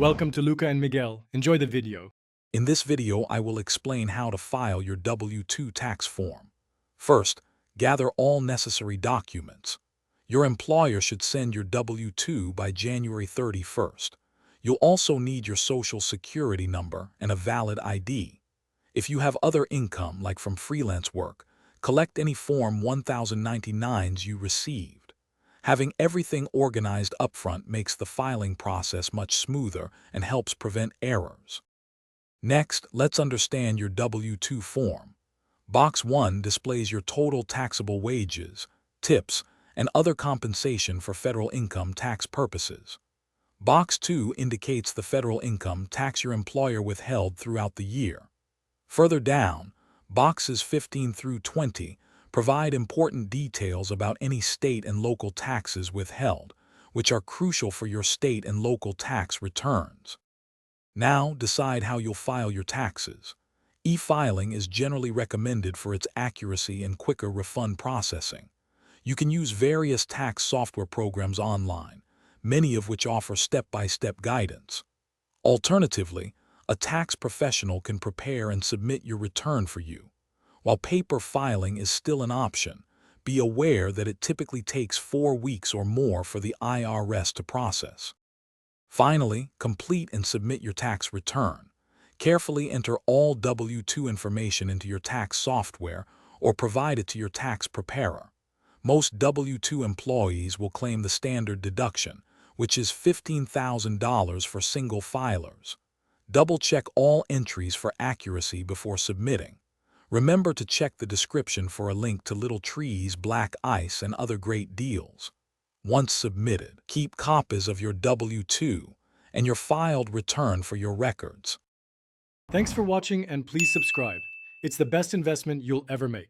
Welcome to Luca and Miguel. Enjoy the video. In this video, I will explain how to file your W-2 tax form. First, gather all necessary documents. Your employer should send your W-2 by January 31st. You'll also need your Social Security number and a valid ID. If you have other income, like from freelance work, collect any Form 1099s you received. Having everything organized upfront makes the filing process much smoother and helps prevent errors. Next, let's understand your W-2 form. Box 1 displays your total taxable wages, tips, and other compensation for federal income tax purposes. Box 2 indicates the federal income tax your employer withheld throughout the year. Further down, boxes 15 through 20 provide important details about any state and local taxes withheld, which are crucial for your state and local tax returns. Now, decide how you'll file your taxes. E-filing is generally recommended for its accuracy and quicker refund processing. You can use various tax software programs online, many of which offer step-by-step guidance. Alternatively, a tax professional can prepare and submit your return for you. While paper filing is still an option, be aware that it typically takes 4 weeks or more for the IRS to process. Finally, complete and submit your tax return. Carefully enter all W-2 information into your tax software or provide it to your tax preparer. Most W-2 employees will claim the standard deduction, which is $15,000 for single filers. Double-check all entries for accuracy before submitting. Remember to check the description for a link to Little Trees, Black Ice, and other great deals. Once submitted, keep copies of your W-2 and your filed return for your records. Thanks for watching and please subscribe. It's the best investment you'll ever make.